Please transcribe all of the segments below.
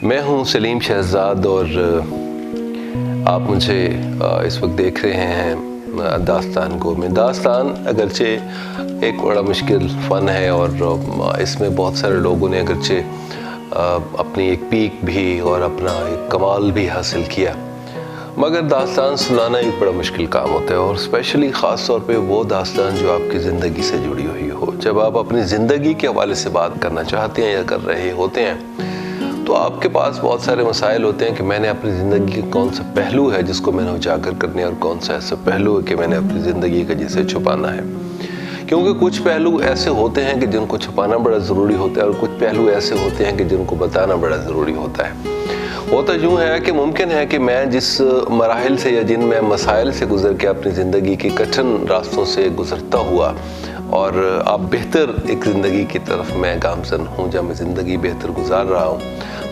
میں ہوں سلیم شہزاد اور آپ مجھے اس وقت دیکھ رہے ہیں داستان گو میں۔ داستان اگرچہ ایک بڑا مشکل فن ہے اور اس میں بہت سارے لوگوں نے اگرچہ اپنی ایک پیک بھی اور اپنا ایک کمال بھی حاصل کیا، مگر داستان سنانا ایک بڑا مشکل کام ہوتا ہے، اور اسپیشلی خاص طور پہ وہ داستان جو آپ کی زندگی سے جڑی ہوئی ہو۔ جب آپ اپنی زندگی کے حوالے سے بات کرنا چاہتے ہیں یا کر رہے ہوتے ہیں تو آپ کے پاس بہت سارے مسائل ہوتے ہیں کہ میں نے اپنی زندگی کا کون سا پہلو ہے جس کو میں نے اجاگر کرنے، اور کون سا ایسا پہلو ہے کہ میں نے اپنی زندگی کا جسے چھپانا ہے۔ کیونکہ کچھ پہلو ایسے ہوتے ہیں کہ جن کو چھپانا بڑا ضروری ہوتا ہے، اور کچھ پہلو ایسے ہوتے ہیں کہ جن کو بتانا بڑا ضروری ہوتا ہے۔ ہوتا یوں ہے کہ ممکن ہے کہ میں جس مراحل سے یا جن میں مسائل سے گزر کے اپنی زندگی کے کٹھن راستوں سے گزرتا ہوا، اور اب بہتر ایک زندگی کی طرف میں گامزن ہوں، جب میں زندگی بہتر گزار رہا ہوں،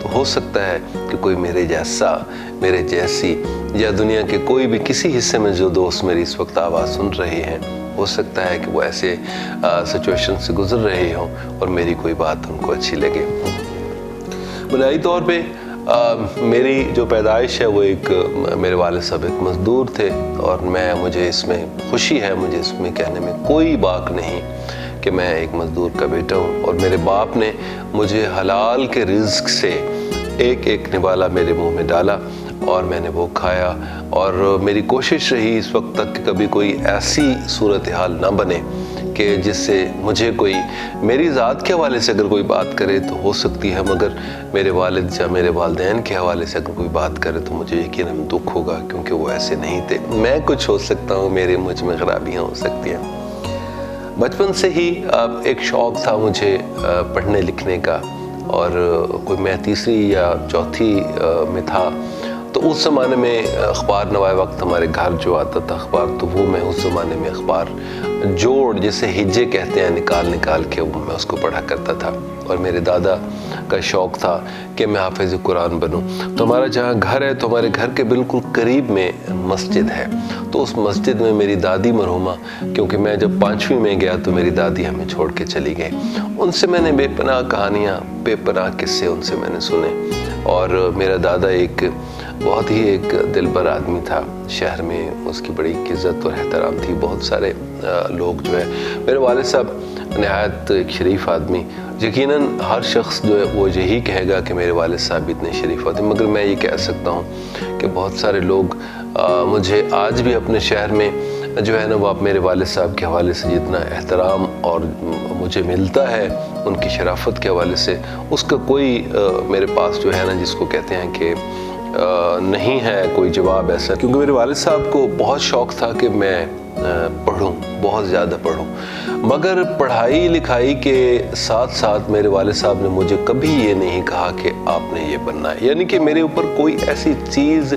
تو ہو سکتا ہے کہ کوئی میرے جیسا، میرے جیسی، یا دنیا کے کوئی بھی کسی حصے میں جو دوست میری اس وقت آواز سن رہے ہیں، ہو سکتا ہے کہ وہ ایسے سچویشن سے گزر رہے ہوں اور میری کوئی بات ان کو اچھی لگے۔ بنیادی طور پہ میری جو پیدائش ہے وہ ایک میرے والد صاحب ایک مزدور تھے، اور مجھے اس میں خوشی ہے، مجھے اس میں کہنے میں کوئی باک نہیں کہ میں ایک مزدور کا بیٹا ہوں، اور میرے باپ نے مجھے حلال کے رزق سے ایک ایک نوالا میرے منہ میں ڈالا اور میں نے وہ کھایا، اور میری کوشش رہی اس وقت تک کہ کبھی کوئی ایسی صورتحال نہ بنے کہ جس سے مجھے کوئی میری ذات کے حوالے سے اگر کوئی بات کرے تو ہو سکتی ہے، مگر میرے والد یا میرے والدین کے حوالے سے اگر کوئی بات کرے تو مجھے یقیناً دکھ ہوگا، کیونکہ وہ ایسے نہیں تھے۔ میں کچھ ہو سکتا ہوں، مجھ میں خرابیاں ہو سکتی ہیں۔ بچپن سے ہی ایک شوق تھا مجھے پڑھنے لکھنے کا، اور کوئی میں تیسری یا چوتھی میں تھا تو اس زمانے میں اخبار نوائے وقت ہمارے گھر جو آتا تھا اخبار، تو وہ میں اس زمانے میں اخبار جوڑ جسے ہجے کہتے ہیں نکال کے وہ میں اس کو پڑھا کرتا تھا، اور میرے دادا کا شوق تھا کہ میں حافظ قرآن بنوں۔ تو ہمارا جہاں گھر ہے تو ہمارے گھر کے بالکل قریب میں مسجد ہے، تو اس مسجد میں میری دادی مرحومہ، کیونکہ میں جب 5ویں میں گیا تو میری دادی ہمیں چھوڑ کے چلی گئی، ان سے میں نے بے پناہ کہانیاں، بے پناہ قصے ان سے میں نے سنے، اور میرا دادا ایک بہت ہی ایک دلبر آدمی تھا، شہر میں اس کی بڑی عزت اور احترام تھی، بہت سارے لوگ جو ہے، میرے والد صاحب نہایت ایک شریف آدمی، یقیناً ہر شخص جو ہے وہ یہی کہے گا کہ میرے والد صاحب اتنے شریف ہوتے، مگر میں یہ کہہ سکتا ہوں کہ بہت سارے لوگ مجھے آج بھی اپنے شہر میں جو ہے نا وہ میرے والد صاحب کے حوالے سے جتنا احترام اور مجھے ملتا ہے ان کی شرافت کے حوالے سے، اس کا کوئی میرے پاس جو ہے نا جس کو کہتے ہیں کہ نہیں ہے کوئی جواب ایسا، کیونکہ میرے والد صاحب کو بہت شوق تھا کہ میں پڑھوں، بہت زیادہ پڑھوں، مگر پڑھائی لکھائی کے ساتھ ساتھ میرے والد صاحب نے مجھے کبھی یہ نہیں کہا کہ آپ نے یہ بننا ہے، یعنی کہ میرے اوپر کوئی ایسی چیز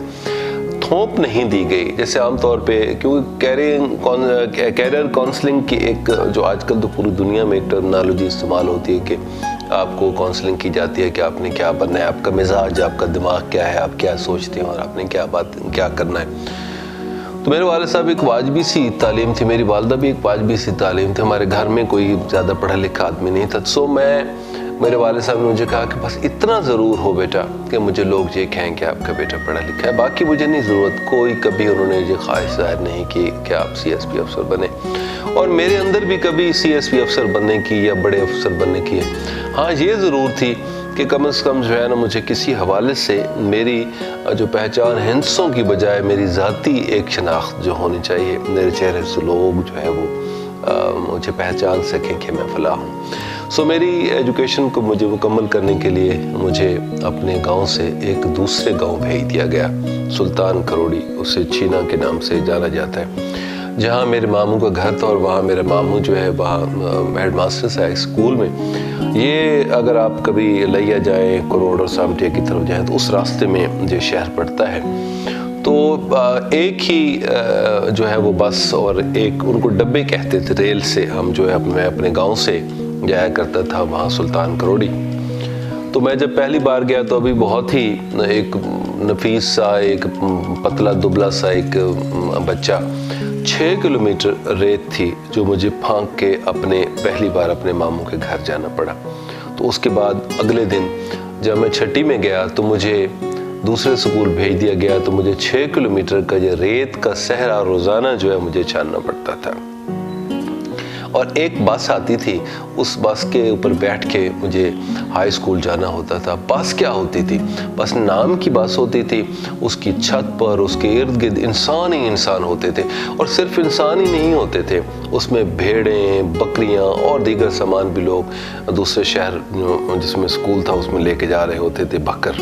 تھوپ نہیں دی گئی، جیسے عام طور پہ کیونکہ کیریئر کونسلنگ کی ایک جو آج کل تو پوری دنیا میں ایک ٹرمنالوجی استعمال ہوتی ہے کہ آپ کو کونسلنگ کی جاتی ہے کہ آپ نے کیا بننا ہے، آپ کا مزاج، آپ کا دماغ کیا ہے، آپ کیا سوچتے ہیں اور آپ نے کیا کرنا ہے۔ تو میرے والد صاحب ایک واجبی سی تعلیم تھی، میری والدہ بھی ایک واجبی سی تعلیم تھی، ہمارے گھر میں کوئی زیادہ پڑھا لکھا آدمی نہیں تھا، میرے والد صاحب نے مجھے کہا کہ بس اتنا ضرور ہو بیٹا کہ مجھے لوگ یہ کہیں کہ آپ کا بیٹا پڑھا لکھا ہے، باقی مجھے نہیں ضرورت، کوئی کبھی انہوں نے یہ خواہش ظاہر نہیں کی کہ آپ CSP افسر بنے، اور میرے اندر بھی کبھی CSP افسر بننے کی یا بڑے افسر بننے کی ہے۔ ہاں یہ ضرور تھی کہ کم از کم جو ہے نا مجھے کسی حوالے سے میری جو پہچان ہندسوں کی بجائے میری ذاتی ایک شناخت جو ہونی چاہیے، میرے چہرے سے لوگ جو ہے وہ مجھے پہچان سکیں کہ میں فلاں ہوں۔ میری ایجوکیشن کو مجھے مکمل کرنے کے لیے مجھے اپنے گاؤں سے ایک دوسرے گاؤں بھیج دیا گیا، سلطان کروڑی، اسے چھینا کے نام سے جانا جاتا ہے، جہاں میرے ماموں کا گھر تھا، اور وہاں میرا ماموں جو ہے وہاں ہیڈ ماسٹر سے اسکول میں۔ یہ اگر آپ کبھی لیا جائیں کروڑ اور سامٹیا کی طرف جائیں تو اس راستے میں یہ شہر پڑتا ہے، تو ایک ہی جو ہے وہ بس اور ایک ان کو ڈبے کہتے تھے ریل سے ہم جو ہے میں اپنے گاؤں سے جایا کرتا تھا وہاں سلطان کروڑی۔ تو میں جب پہلی بار گیا تو ابھی بہت ہی ایک نفیس سا، ایک پتلا دبلا سا ایک بچہ، 6 کلومیٹر ریت تھی جو مجھے پھانک کے پہلی بار اپنے ماموں کے گھر جانا پڑا۔ تو اس کے بعد اگلے دن جب میں چھٹی میں گیا تو مجھے دوسرے سکول بھیج دیا گیا، تو مجھے 6 کلومیٹر کا یہ ریت کا صحرا روزانہ جو ہے مجھے چلنا پڑتا تھا، اور ایک بس آتی تھی، اس بس کے اوپر بیٹھ کے مجھے ہائی سکول جانا ہوتا تھا۔ بس کیا ہوتی تھی؟ بس نام کی بس ہوتی تھی، اس کی چھت پر، اس کے ارد گرد انسان ہی انسان ہوتے تھے، اور صرف انسان ہی نہیں ہوتے تھے، اس میں بھیڑیں، بکریاں اور دیگر سامان بھی لوگ دوسرے شہر جس میں سکول تھا اس میں لے کے جا رہے ہوتے تھے، بکر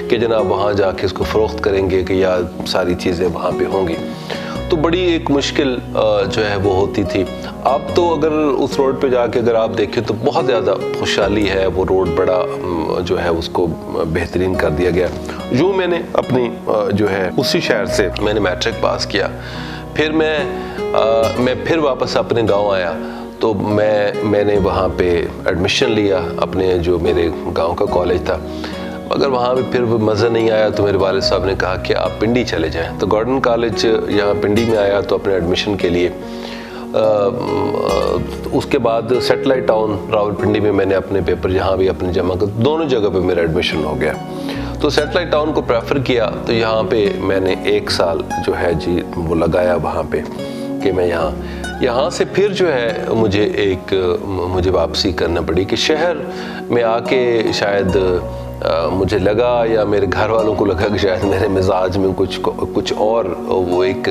کہ جناب وہاں جا کے اس کو فروخت کریں گے کہ یا ساری چیزیں وہاں پہ ہوں گی۔ تو بڑی ایک مشکل جو ہے وہ ہوتی تھی۔ اب تو اگر اس روڈ پہ جا کے اگر آپ دیکھیں تو بہت زیادہ خوشحالی ہے، وہ روڈ بڑا جو ہے اس کو بہترین کر دیا گیا۔ یوں میں نے اپنی جو ہے اسی شہر سے میں نے میٹرک پاس کیا، پھر میں پھر واپس اپنے گاؤں آیا، تو میں نے وہاں پہ ایڈمیشن لیا اپنے جو میرے گاؤں کا کالج تھا، مگر وہاں پہ پھر مزہ نہیں آیا، تو میرے والد صاحب نے کہا کہ آپ پنڈی چلے جائیں، تو گورنمنٹ کالج یہاں پنڈی میں آیا تو اپنے ایڈمیشن کے لیے۔ اس کے بعد سیٹلائٹ ٹاؤن راولپنڈی میں نے اپنے پیپر یہاں بھی اپنے جمع کر، دونوں جگہ پہ میرا ایڈمیشن ہو گیا۔ تو سیٹلائٹ ٹاؤن کو پریفر کیا، تو یہاں پہ میں نے 1 سال جو ہے جی وہ لگایا وہاں پہ کہ میں یہاں سے پھر جو ہے مجھے واپسی کرنا پڑی کہ شہر میں آ کے شاید مجھے لگا یا میرے گھر والوں کو لگا کہ شاید میرے مزاج میں کچھ اور، وہ ایک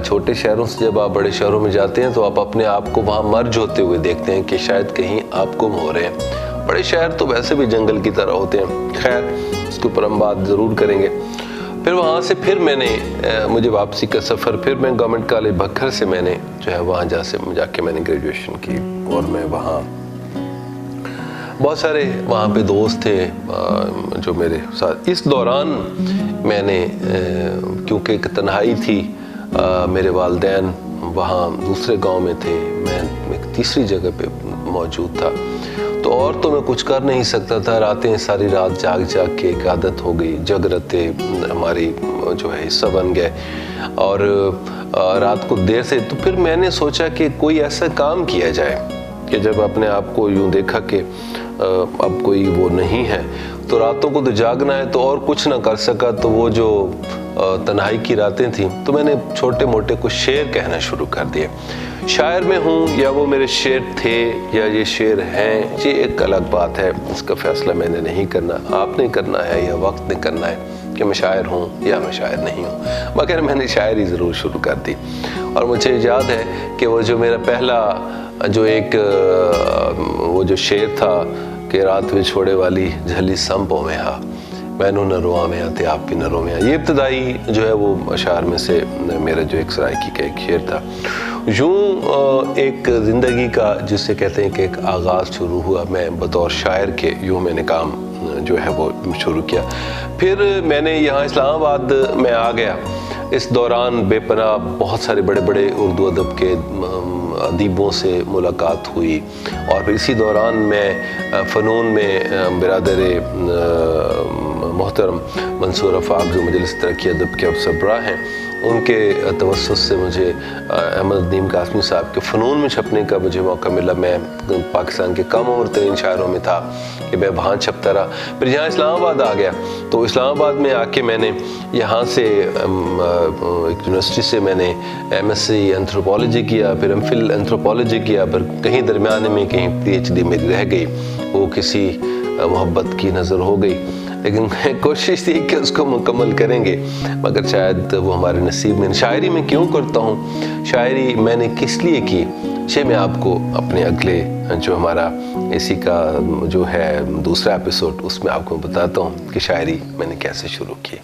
چھوٹے شہروں سے جب آپ بڑے شہروں میں جاتے ہیں تو آپ اپنے آپ کو وہاں مرج ہوتے ہوئے دیکھتے ہیں کہ شاید کہیں آپ گم ہو رہے ہیں۔ بڑے شہر تو ویسے بھی جنگل کی طرح ہوتے ہیں، خیر اس کے اوپر ہم بات ضرور کریں گے۔ پھر وہاں سے پھر مجھے واپسی کا سفر، پھر میں گورنمنٹ کالج بکھر سے میں نے جو ہے وہاں جا کے میں نے گریجویشن کی، اور میں وہاں بہت سارے وہاں پہ دوست تھے جو میرے ساتھ۔ اس دوران میں نے کیونکہ ایک تنہائی تھی، میرے والدین وہاں دوسرے گاؤں میں تھے، میں ایک تیسری جگہ پہ موجود تھا، تو اور تو میں کچھ کر نہیں سکتا تھا۔ راتیں ساری رات جاگ کے ایک عادت ہو گئی، جگرتے ہماری جو ہے حصہ بن گئے، اور رات کو دیر سے تو پھر میں نے سوچا کہ کوئی ایسا کام کیا جائے کہ جب اپنے آپ کو یوں دیکھا کہ اب کوئی وہ نہیں ہے، تو راتوں کو تو جاگنا ہے، تو اور کچھ نہ کر سکا، تو وہ جو تنہائی کی راتیں تھیں تو میں نے چھوٹے موٹے کچھ شعر کہنا شروع کر دیے۔ شاعر میں ہوں یا وہ میرے شعر تھے یا یہ شعر ہیں، یہ ایک الگ بات ہے، اس کا فیصلہ میں نے نہیں کرنا، آپ نے کرنا ہے یا وقت نے کرنا ہے کہ میں شاعر ہوں یا میں شاعر نہیں ہوں، مگر میں نے شاعری ضرور شروع کر دی۔ اور مجھے یاد ہے کہ وہ جو میرا پہلا وہ جو شعر تھا کہ رات میں چھوڑے والی جھلی سمپوں میں ہا، میں نو نرواں میں آتے آپ کی نروں میں، یہ ابتدائی جو ہے وہ اشعار میں سے میرا جو ایک سرائکی کا ایک شعر تھا۔ یوں ایک زندگی کا جسے کہتے ہیں کہ ایک آغاز شروع ہوا، میں بطور شاعر کے یوں میں نے کام جو ہے وہ شروع کیا۔ پھر میں نے یہاں اسلام آباد میں آ گیا، اس دوران بے پناہ بہت سارے بڑے بڑے اردو ادب کے ادیبوں سے ملاقات ہوئی، اور پھر اسی دوران میں فنون میں برادر محترم منصور افاق جو مجلس ترقی ادب کے سربراہ ہیں، ان کے توسط سے مجھے احمد ندیم قاسمی صاحب کے فنون میں چھپنے کا مجھے موقع ملا۔ میں پاکستان کے کم عمر ترین شاعروں میں تھا کہ میں وہاں چھپتا رہا۔ پھر یہاں اسلام آباد آ گیا، تو اسلام آباد میں آ کے میں نے یہاں سے ایک یونیورسٹی سے میں نے ایم ایس سی اینتھروپولوجی کیا، پھر ایم فل اینتھروپولوجی کیا، پھر کہیں درمیانے میں کہیں پی ایچ ڈی میری رہ گئی، وہ کسی محبت کی نظر ہو گئی، لیکن کوشش تھی کہ اس کو مکمل کریں گے، مگر شاید وہ ہمارے نصیب میں۔ شاعری میں کیوں کرتا ہوں، شاعری میں نے کس لیے کی، یہ میں آپ کو اپنے اگلے جو ہمارا اسی کا جو ہے دوسرا ایپیسوڈ، اس میں آپ کو بتاتا ہوں کہ شاعری میں نے کیسے شروع کی۔